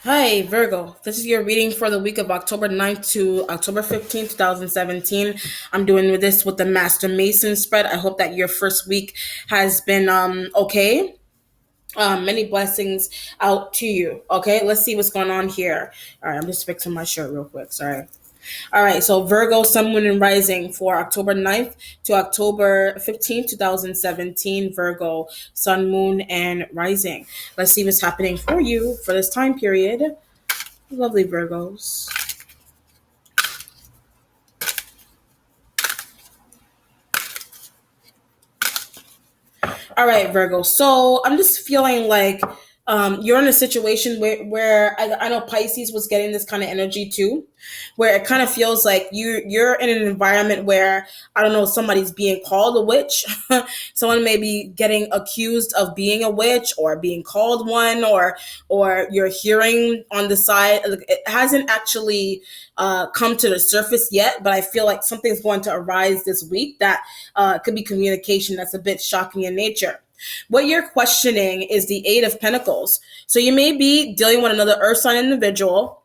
Hi, Virgo. This is your reading for the week of October 9th to October 15th, 2017. I'm doing this with the Master Mason spread. I hope that your first week has been okay. Many blessings out to you. Okay, let's see what's going on here. All right, I'm just fixing my shirt real quick. Sorry. All right, so Virgo, Sun, Moon, and Rising for October 9th to October 15th, 2017. Virgo, Sun, Moon, and Rising. Let's see what's happening for you for this time period. Lovely Virgos. All right, Virgo. So I'm just feeling like you're in a situation where I know Pisces was getting this kind of energy too, where it kind of feels like you're in an environment where I don't know, somebody's being called a witch. Someone may be getting accused of being a witch or being called one, or you're hearing on the side. It hasn't actually come to the surface yet, but I feel like something's going to arise this week that could be communication that's a bit shocking in nature. What you're questioning is the Eight of Pentacles. So you may be dealing with another Earth sign individual,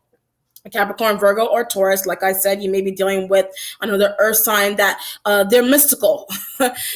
a Capricorn, Virgo, or Taurus. Like I said, you may be dealing with another Earth sign that they're mystical.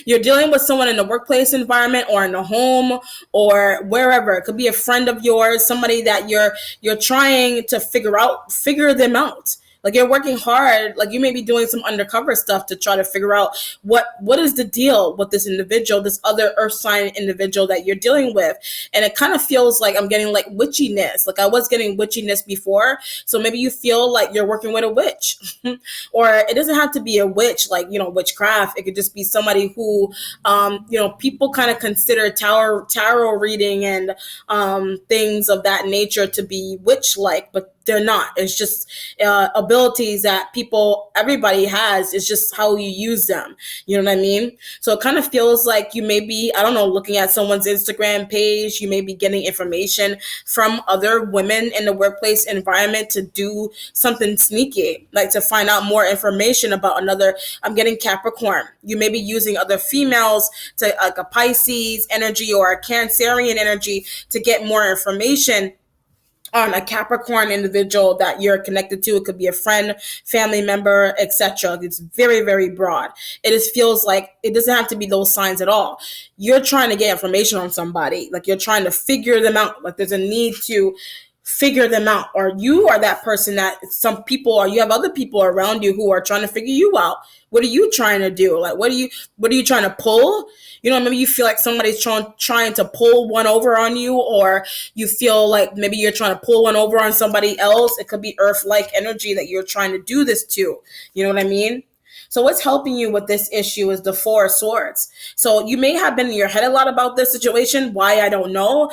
You're dealing with someone in the workplace environment or in the home or wherever. It could be a friend of yours, somebody that you're trying to figure them out. Like you're working hard, like you may be doing some undercover stuff to try to figure out what is the deal with this individual, this other earth sign individual that you're dealing with. And it kind of feels like I'm getting like witchiness. Like I was getting witchiness before. So maybe you feel like you're working with a witch. Or it doesn't have to be a witch, like, witchcraft. It could just be somebody who people kind of consider tarot reading and things of that nature to be witch like, but they're not. It's just abilities that everybody has. It's just how you use them. You know what I mean? So it kind of feels like you may be, I don't know, looking at someone's Instagram page. You may be getting information from other women in the workplace environment to do something sneaky, like to find out more information about another. I'm getting Capricorn. You may be using other females to like a Pisces energy or a Cancerian energy to get more information on a Capricorn individual that you're connected to. It could be a friend, family member, etc. It's very, very broad. It just feels like it doesn't have to be those signs at all. You're trying to get information on somebody, like you're trying to figure them out. Like there's a need to figure them out, or you are that person that some people, or you have other people around you who are trying to figure you out. What are you trying to do? Like what are you trying to pull? Maybe you feel like somebody's trying to pull one over on you, or you feel like maybe you're trying to pull one over on somebody else. It could be earth-like energy that you're trying to do this to. You know what I mean? So what's helping you with this issue is the Four of Swords. So you may have been in your head a lot about this situation. Why, I don't know.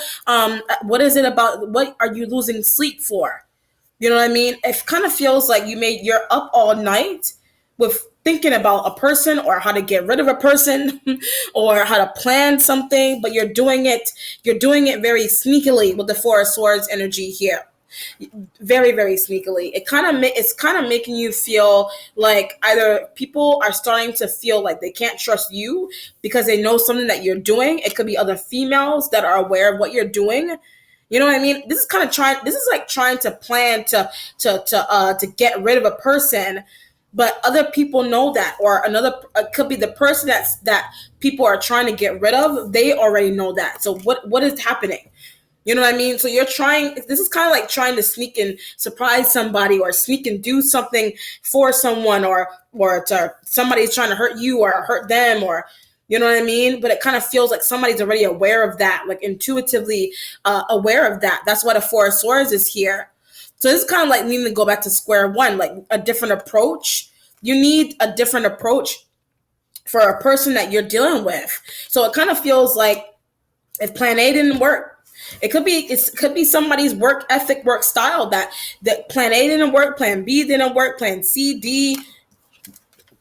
What is it about? What are you losing sleep for? You know what I mean? It kind of feels like you're up all night with thinking about a person or how to get rid of a person or how to plan something, but you're doing it very sneakily with the Four of Swords energy here. Very, very sneakily. It's kind of making you feel like either people are starting to feel like they can't trust you because they know something that you're doing. It could be other females that are aware of what you're doing. You know what I mean? This is like trying to plan to get rid of a person, but other people know that, or another, it could be the person that people are trying to get rid of. They already know that. So what is happening? You know what I mean? So this is kind of like trying to sneak and surprise somebody, or sneak and do something for someone, or to somebody's trying to hurt you or hurt them, or you know what I mean? But it kind of feels like somebody's already aware of that, like intuitively aware of that. That's why the Four of Swords is here. So this is kind of like needing to go back to square one, like a different approach. You need a different approach for a person that you're dealing with. So it kind of feels like if plan A didn't work, it could be somebody's work ethic, work style that plan A didn't work, plan B didn't work, plan C, D,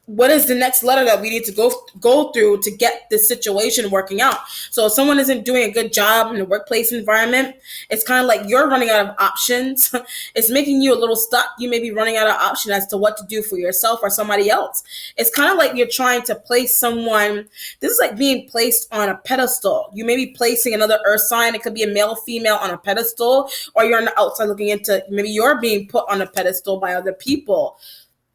what is the next letter that we need to go through to get this situation working out. So if someone isn't doing a good job in the workplace environment, it's kind of like you're running out of options. It's making you a little stuck. You may be running out of option as to what to do for yourself or somebody else. It's kind of like you're trying to place someone. This is like being placed on a pedestal. You may be placing another earth sign. It could be a male, female on a pedestal, or you're on the outside looking into, maybe you're being put on a pedestal by other people.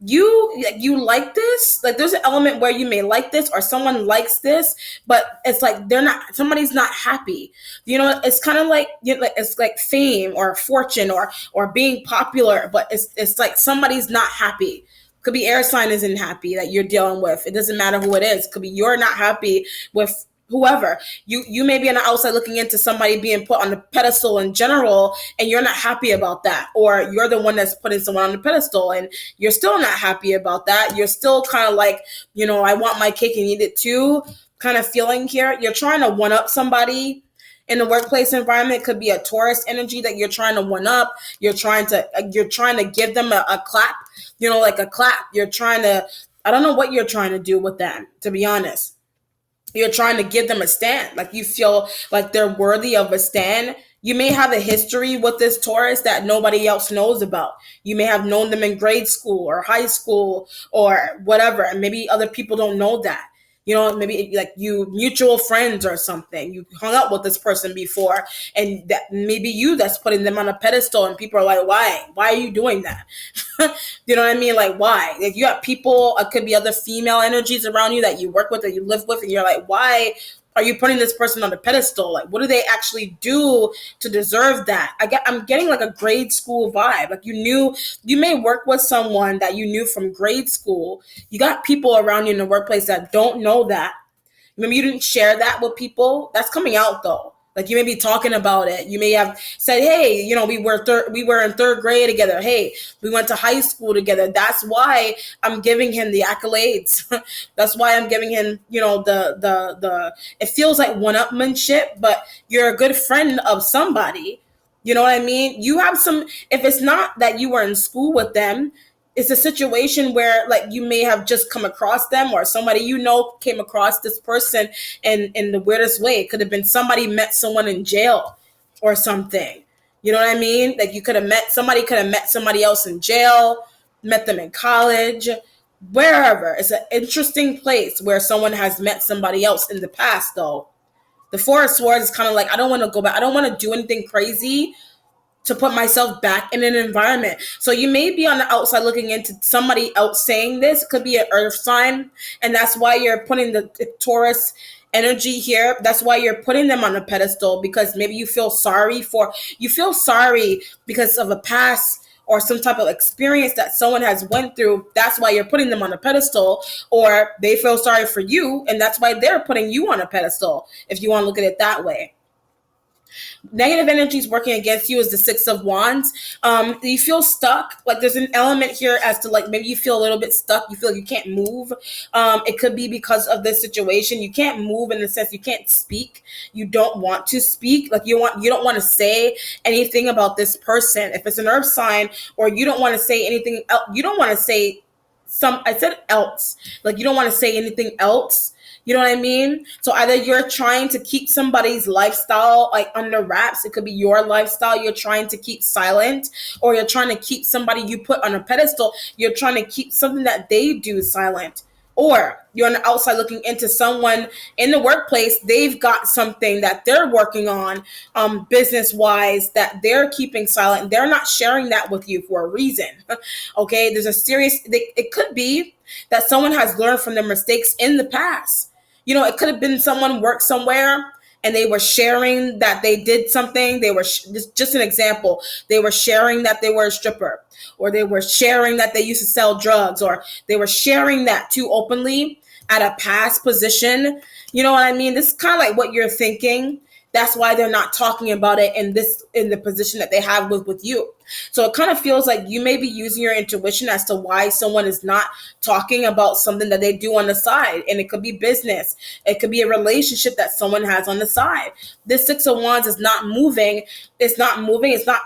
You like this, like there's an element where you may like this or someone likes this, but it's like they're not, somebody's not happy. It's kind of like, it's like fame or fortune or being popular, but it's like somebody's not happy. Could be air sign isn't happy that you're dealing with. It doesn't matter who it is. Could be you're not happy with whoever. You may be on the outside looking into somebody being put on the pedestal in general, and you're not happy about that, or you're the one that's putting someone on the pedestal and you're still not happy about that. You're still kind of like, I want my cake and eat it too kind of feeling here. You're trying to one up somebody in the workplace environment. It could be a Taurus energy that you're trying to one up. You're trying to give them a clap, like a clap. You're trying to, I don't know what you're trying to do with them, to be honest. You're trying to give them a stand. Like you feel like they're worthy of a stand. You may have a history with this Taurus that nobody else knows about. You may have known them in grade school or high school or whatever, and maybe other people don't know that. Maybe like you mutual friends or something. You hung out with this person before, and that maybe you that's putting them on a pedestal, and people are like, why? Why are you doing that? You know what I mean? Like, why? Like you have people, it could be other female energies around you that you work with, that you live with, and you're like, why are you putting this person on the pedestal? Like, what do they actually do to deserve that? I'm getting like a grade school vibe. Like you may work with someone that you knew from grade school. You got people around you in the workplace that don't know that. Maybe you didn't share that with people. That's coming out though. Like you may be talking about it. You may have said, "Hey, we were in third grade together. Hey, we went to high school together. That's why I'm giving him the accolades. That's why I'm giving him, the. It feels like one-upmanship, but you're a good friend of somebody. You know what I mean? You have some. If it's not that you were in school with them, it's a situation where like you may have just come across them, or somebody came across this person in the weirdest way. It could have been somebody met someone in jail or something. You know what I mean? Like you could have met somebody else in jail, met them in college, wherever. It's an interesting place where someone has met somebody else in the past though. The Four of Swords is kind of like, I don't want to go back. I don't want to do anything crazy to put myself back in an environment. So you may be on the outside looking into somebody else saying this. It could be an earth sign. And that's why you're putting the Taurus energy here. That's why you're putting them on a pedestal, because maybe you feel sorry because of a past or some type of experience that someone has went through. That's why you're putting them on a pedestal, or they feel sorry for you. And that's why they're putting you on a pedestal, if you want to look at it that way. Negative energies working against you is the Six of Wands. You feel stuck. Like there's an element here as to like maybe you feel a little bit stuck. You feel like you can't move. It could be because of this situation. You can't move in the sense you can't speak. You don't want to speak. Like you don't want to say anything about this person. If it's an earth sign, or you don't want to say anything else, you don't want to say I said else. Like you don't want to say anything else. You know what I mean? So either you're trying to keep somebody's lifestyle like under wraps. It could be your lifestyle you're trying to keep silent, or you're trying to keep somebody you put on a pedestal. You're trying to keep something that they do silent. Or you're on the outside looking into someone in the workplace. They've got something that they're working on business-wise that they're keeping silent. They're not sharing that with you for a reason. Okay? There's it could be that someone has learned from their mistakes in the past. It could have been someone worked somewhere and they were sharing that they did something. They were just an example. They were sharing that they were a stripper, or they were sharing that they used to sell drugs, or they were sharing that too openly at a past position. You know what I mean? This is kind of like what you're thinking. That's why they're not talking about it in the position that they have with you. So it kind of feels like you may be using your intuition as to why someone is not talking about something that they do on the side. And it could be business. It could be a relationship that someone has on the side. This Six of Wands is not moving. It's not moving. It's not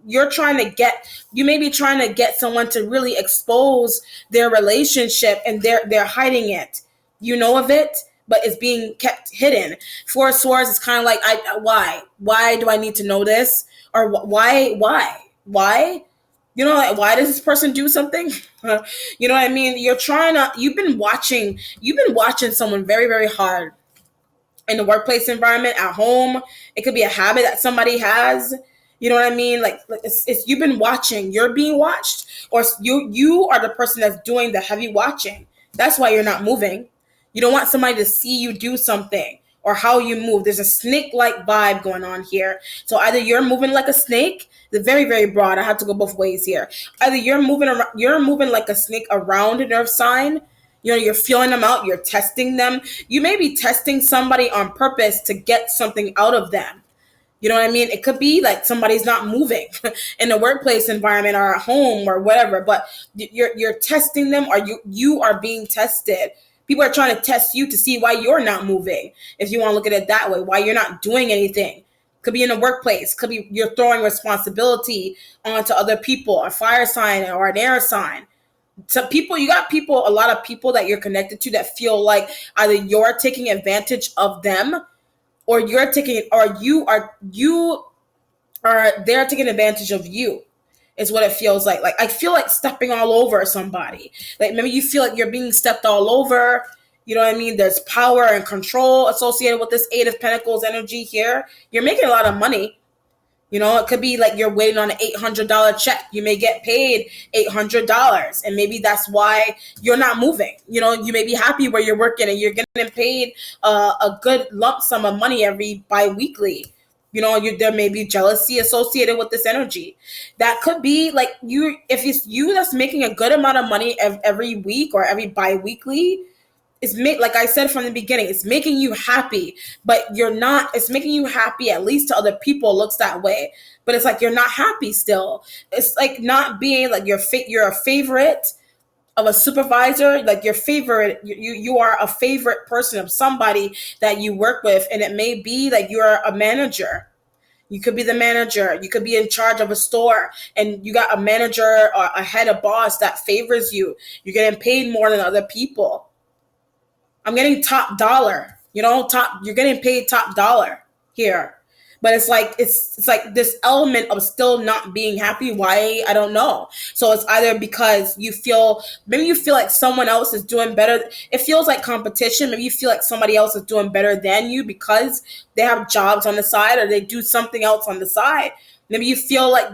you're trying to get, you may be trying to get someone to really expose their relationship, and they're hiding it. You know of it, but it's being kept hidden. Four of Swords is kind of like, why do I need to know this? Or why? You know, like, why does this person do something? You know what I mean? You've been watching someone very, very hard in the workplace environment, at home. It could be a habit that somebody has. You know what I mean? Like it's you've been watching. You're being watched, or you are the person that's doing the heavy watching. That's why you're not moving. You don't want somebody to see you do something or how you move. There's a snake-like vibe going on here. So either you're moving like a snake. They're very, very broad. I have to go both ways here. Either you're moving like a snake around an earth sign. You know, you're feeling them out, you're testing them. You may be testing somebody on purpose to get something out of them. You know what I mean? It could be like somebody's not moving in the workplace environment or at home or whatever, but you're testing them, or you are being tested. People are trying to test you to see why you're not moving. If you want to look at it that way, why you're not doing anything. Could be in the workplace. Could be you're throwing responsibility onto other people, a fire sign or an air sign. Some people, you got people, a lot of people that you're connected to that feel like either you're taking advantage of them, or you are they're taking advantage of you, is what it feels like. Like, I feel like stepping all over somebody. Like, maybe you feel like you're being stepped all over. You know what I mean? There's power and control associated with this Eight of Pentacles energy here. You're making a lot of money. You know, it could be like you're waiting on an $800 check. You may get paid $800, and maybe that's why you're not moving. You know, you may be happy where you're working and you're getting paid a good lump sum of money every bi-weekly. You know, there may be jealousy associated with this energy. That could be like if it's you that's making a good amount of money every week or every bi-weekly. Like I said from the beginning, it's making you happy, but you're not. It's making you happy, at least to other people. It looks that way, but it's like you're not happy still. It's like not being like you're a favorite of a supervisor, like your favorite. You are a favorite person of somebody that you work with, and it may be like you're a manager. You could be the manager. You could be in charge of a store, and you got a manager or a head, a boss that favors you. You're getting paid more than other people. I'm getting top dollar, you're getting paid top dollar here. But it's like this element of still not being happy. Why? I don't know. So it's either because maybe you feel like someone else is doing better. It feels like competition. Maybe you feel like somebody else is doing better than you because they have jobs on the side or they do something else on the side. Maybe you feel like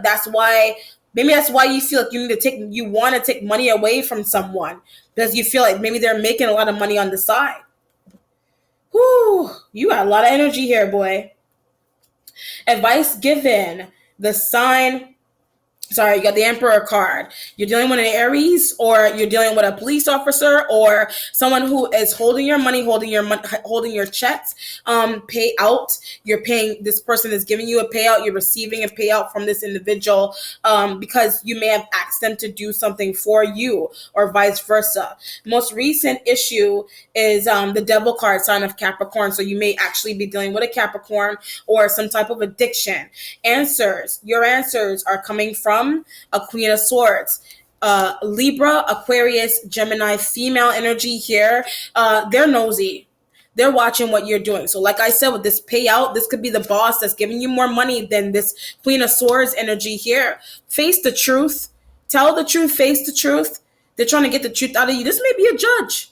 maybe that's why you feel like you want to take money away from someone, because you feel like maybe they're making a lot of money on the side. Whew, you got a lot of energy here, boy. Advice given. You got the Emperor card. You're dealing with an Aries, or you're dealing with a police officer, or someone who is holding your money, holding your checks, payout. You're paying, this person is giving you a payout. You're receiving a payout from this individual, because you may have asked them to do something for you, or vice versa. Most recent issue is the Devil card, sign of Capricorn. So you may actually be dealing with a Capricorn or some type of addiction. Your answers are coming from a Queen of Swords. Libra, Aquarius, Gemini, female energy here. They're nosy. They're watching what you're doing. So like I said, with this payout, this could be the boss that's giving you more money than this Queen of Swords energy here. Face the truth. Tell the truth. Face the truth. They're trying to get the truth out of you. This may be a judge.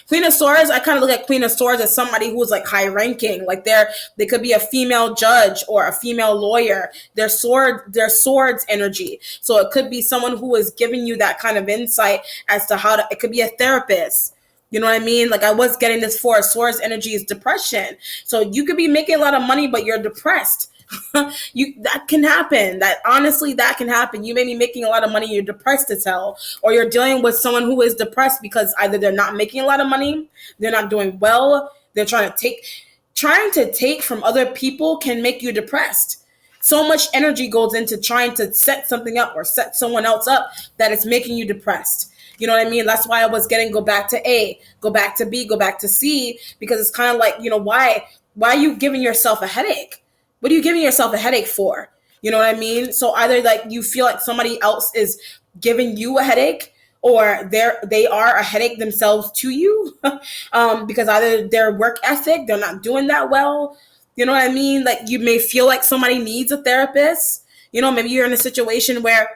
Queen of Swords, I kind of look at Queen of Swords as somebody who's like high ranking. Like they could be a female judge or a female lawyer. Their swords energy. So it could be someone who is giving you that kind of insight as to it could be a therapist. You know what I mean? Like I was getting this for Swords energy is depression. So you could be making a lot of money, but you're depressed. That can happen. That can happen. You may be making a lot of money, you're depressed as hell, or you're dealing with someone who is depressed because either they're not making a lot of money, they're not doing well, they're trying to take from other people can make you depressed. So much energy goes into trying to set something up or set someone else up that it's making you depressed. You know what I mean? That's why I was getting go back to A, go back to B, go back to C, because it's kind of like, why are you giving yourself a headache? What are you giving yourself a headache for? You know what I mean? So either like you feel like somebody else is giving you a headache, or they are a headache themselves to you, because either their work ethic, they're not doing that well. You know what I mean? Like you may feel like somebody needs a therapist. Maybe you're in a situation where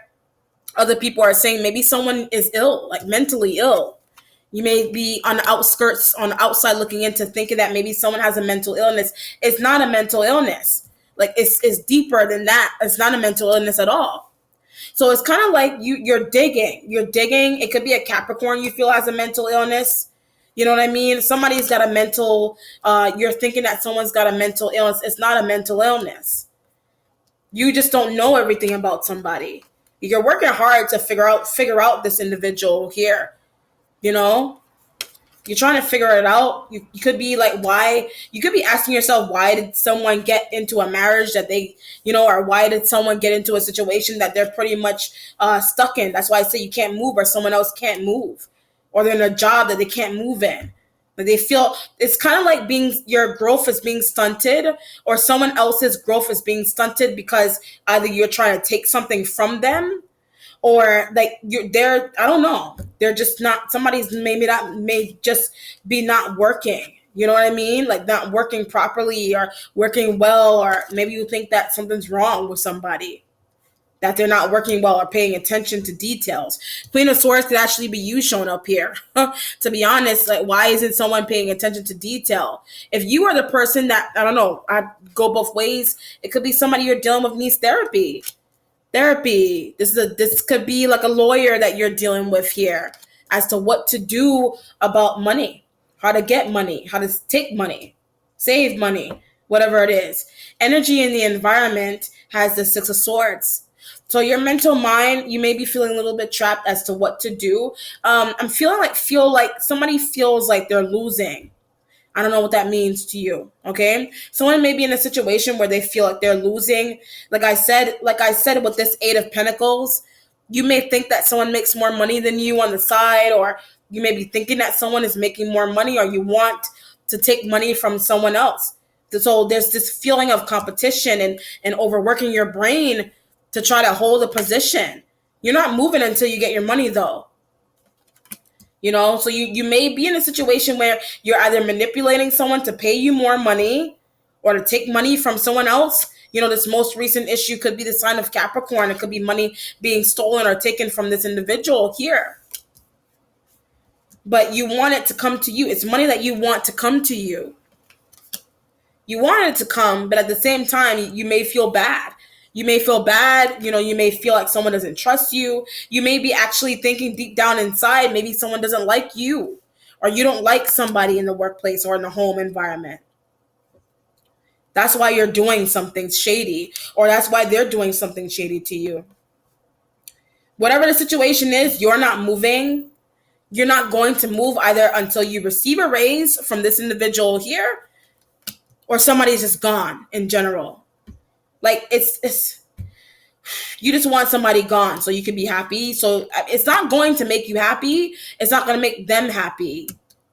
other people are saying maybe someone is ill, like mentally ill. You may be on the outskirts, on the outside looking into, thinking that maybe someone has a mental illness. It's not a mental illness. Like it's deeper than that. It's not a mental illness at all. So it's kind of like you're digging. You're digging. It could be a Capricorn you feel has a mental illness. You know what I mean? Somebody's got a mental. You're thinking that someone's got a mental illness. It's not a mental illness. You just don't know everything about somebody. You're working hard to figure out this individual here. You know, you're trying to figure it out. You could be like, why? You could be asking yourself, why did someone get into a marriage that they, or why did someone get into a situation that they're pretty much stuck in? That's why I say you can't move, or someone else can't move, or they're in a job that they can't move in. But they feel it's kind of like your growth is being stunted, or someone else's growth is being stunted because either you're trying to take something from them, or like they're, I don't know, they're just not, somebody's maybe that may just be not working. You know what I mean? Like not working properly or working well, or maybe you think that something's wrong with somebody, that they're not working well or paying attention to details. Queen of Swords could actually be you showing up here. To be honest, like why isn't someone paying attention to detail? If you are the person that, I don't know, I go both ways. It could be somebody you're dealing with needs therapy. This could be like a lawyer that you're dealing with here, as to what to do about money, how to get money, how to take money, save money, whatever it is. Energy in the environment has the Six of Swords. So your mental mind, you may be feeling a little bit trapped as to what to do. I'm feel like somebody feels like they're losing. I don't know what that means to you. Okay. Someone may be in a situation where they feel like they're losing. Like I said, with this Eight of Pentacles, you may think that someone makes more money than you on the side, or you may be thinking that someone is making more money, or you want to take money from someone else. So there's this feeling of competition and overworking your brain to try to hold a position. You're not moving until you get your money, though. So you may be in a situation where you're either manipulating someone to pay you more money, or to take money from someone else. This most recent issue could be the sign of Capricorn. It could be money being stolen or taken from this individual here. But you want it to come to you. It's money that you want to come to you. You want it to come, but at the same time, you may feel bad. You may feel bad, you may feel like someone doesn't trust you. You may be actually thinking deep down inside, maybe someone doesn't like you, or you don't like somebody in the workplace or in the home environment. That's why you're doing something shady, or that's why they're doing something shady to you. Whatever the situation is, you're not moving. You're not going to move either until you receive a raise from this individual here, or somebody's just gone in general. Like it's you just want somebody gone so you can be happy. So it's not going to make you happy. It's not going to make them happy,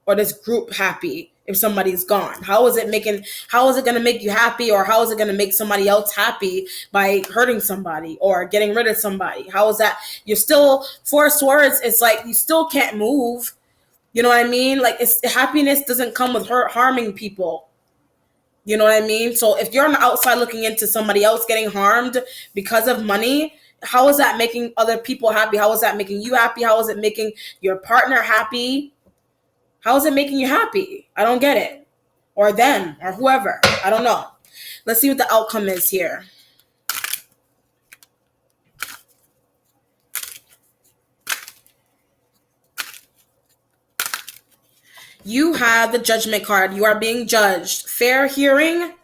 or this group happy, if somebody's gone. How is it going to make you happy, or how is it going to make somebody else happy by hurting somebody or getting rid of somebody? How is that? You're still, Four of Swords, it's like you still can't move. You know what I mean? Like happiness doesn't come with harming people. You know what I mean? So if you're on the outside looking into somebody else getting harmed because of money, how is that making other people happy? How is that making you happy? How is it making your partner happy? How is it making you happy? I don't get it. Or them, or whoever. I don't know. Let's see what the outcome is here. You have the Judgment card. You are being judged. Fair hearing.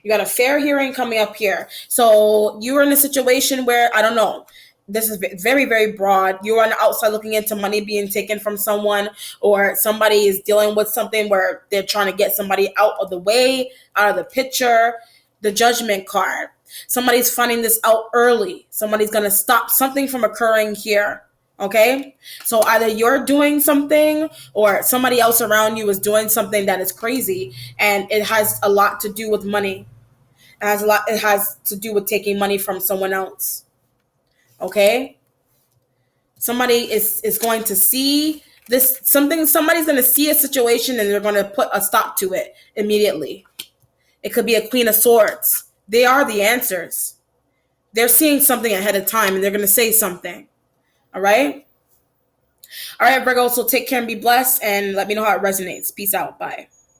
You got a fair hearing coming up here. So you're in a situation where, I don't know, this is very, very broad. You're on the outside looking into money being taken from someone, or somebody is dealing with something where they're trying to get somebody out of the way, out of the picture. The Judgment card. Somebody's finding this out early. Somebody's going to stop something from occurring here. Okay? So either you're doing something, or somebody else around you is doing something that is crazy, and it has a lot to do with money. It has to do with taking money from someone else. Okay? Somebody is going to see this something somebody's going to see a situation and they're going to put a stop to it immediately. It could be a Queen of Swords. They are the answers. They're seeing something ahead of time and they're going to say something. All right? All right, Virgo, so take care and be blessed and let me know how it resonates. Peace out. Bye.